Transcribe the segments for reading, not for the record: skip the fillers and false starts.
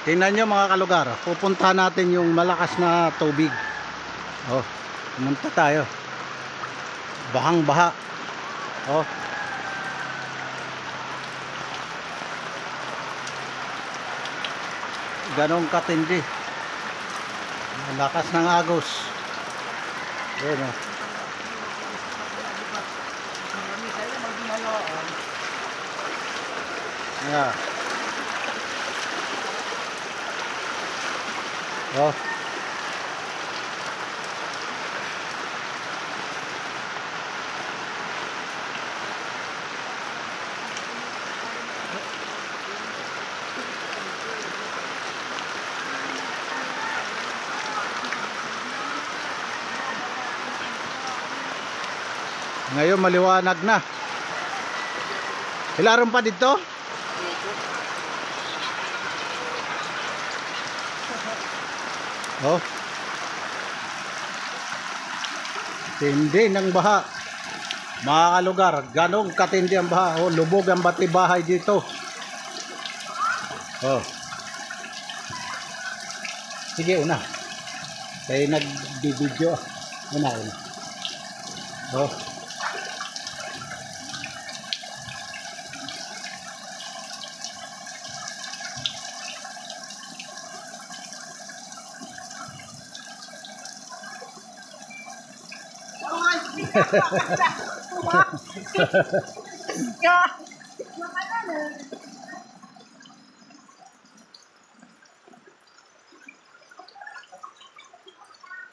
Tingnan nyo mga kalugar, pupunta natin yung malakas na tubig. Oh, pumunta tayo. Bahang baha. Oh. Ganong katindi. Lakas ng agos. Ayan o. Yeah. Oh. Ngayon maliwanag na. Hilaron pa dito? Oh. Tindi ng baha. Mga kalugar, ganong katindi ang baha. Oh, lubog ang bati-bahay dito. Oh. Sige, una. Kaya nag-video. Una. Oh.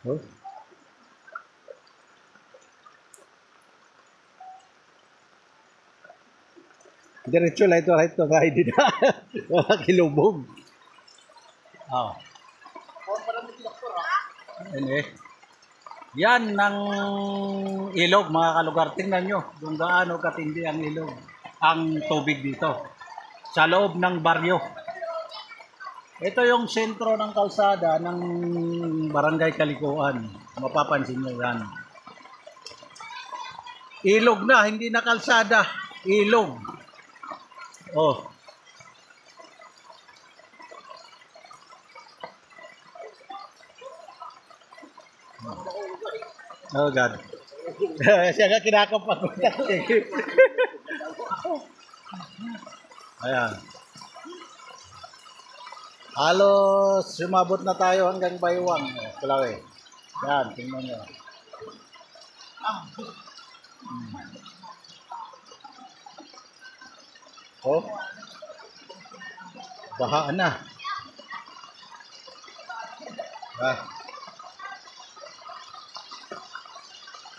Oh. Diretso lang ito kahit dito. Wala kilubog. Oh. Anyway. Yan ng ilog mga kalugar. Tingnan nyo kung gaano katindi ang ilog, ang tubig dito sa loob ng baryo. Ito yung sentro ng kalsada ng Barangay Kalikuan. Mapapansin nyo yan. Ilog na, hindi na kalsada. Ilog. Oh. Oh God. Siya nga kinakapat. Ayan. Halos sumabot na tayo hanggang Baywang. Kulawi. Yan, tingnan nyo. Oh. Bahaan na. Ah.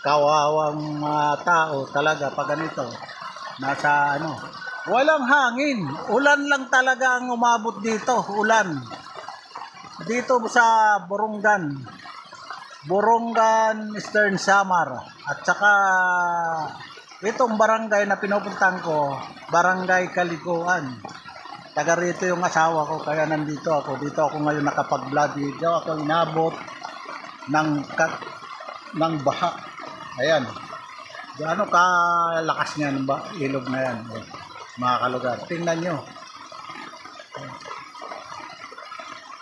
Kawawang tao talaga pag ganito. Nasa ano. Walang hangin. Ulan lang talaga ang umabot dito. Ulan. Dito sa Borongan. Borongan, Eastern Samar. At saka itong barangay na pinupuntahan ko, Barangay Kalikuan. Taga rito yung asawa ko kaya nandito ako. Dito ako ngayon nakapag-vlog video. Ako inabot ng baha. Ayan. Gaano kalakas niyan ba ilog na yan. Mga kalugar, tingnan nyo.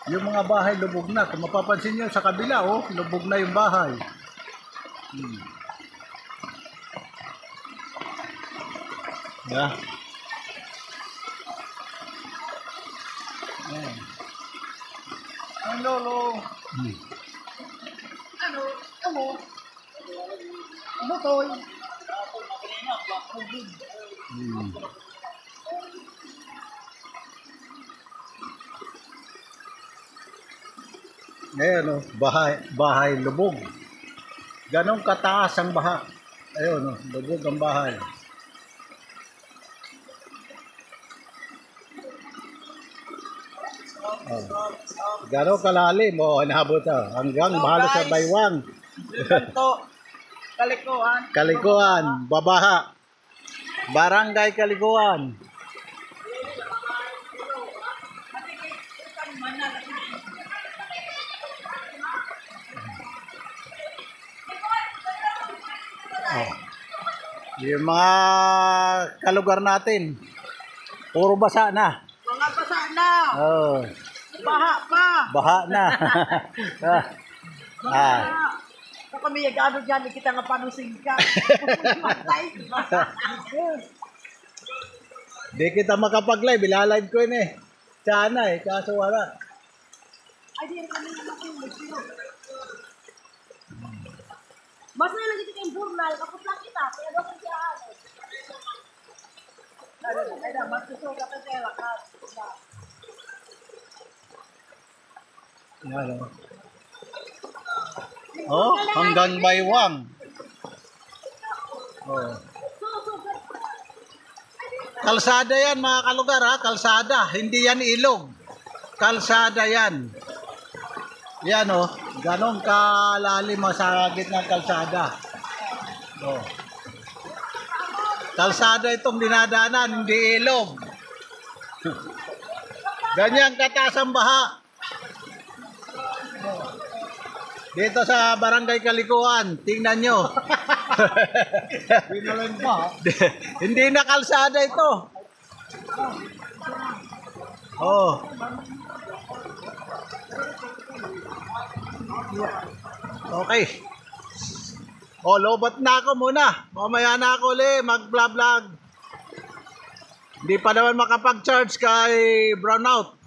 Yung mga bahay lubog na. Kung mapapansin nyo sa kabila, oh, lubog na yung bahay. Yeah. Ayan. Ang lolo. Ano? Butoy. Ayan o, bahay lubog. Ganong kataas ang baha. Ayun o, lubog ang bahay. Oh. Ganong kalalim o, nabot o. Hanggang mahalo sa Baywang. Kalikuan, babaha. Barangay Kalikuan. Oh. Yung mga kalugar natin, puro basa na. Mga basa na. Oh. Baha pa. Baha na. ah. Kung kami yung dyan, kita nga panusing ka. Matay. Di kita makapag-live. Ilalive ko yun eh. Sana eh. Kaso wala. Ay, di kami naman sino. Mas na lagi kita yung burnal. Kapos lang kita. Kaya daw kung siya Ay na, mas gusto ka pa sa'yo. Yan, oh, hanggang baywang. Oh. Kalsada yan mga kalugar ha, kalsada. Hindi yan ilog. Kalsada yan. Yan oh, ganong kalalim sa gitna ng kalsada. Oh. Kalsada itong dinadaanan, hindi ilog. Ganyan kataas ang baha. Dito sa Barangay Kalikuan, tingnan nyo. Hindi na kalsada ito. Oh. Okay. Oh, lobot na ako muna. Mamaya na ako ulit mag-vlog. Hindi pa naman makapag-charge kay brownout.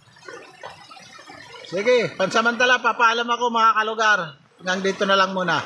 Sige, pansamantala papaalam ako mga kalugar. Hanggang dito na lang muna.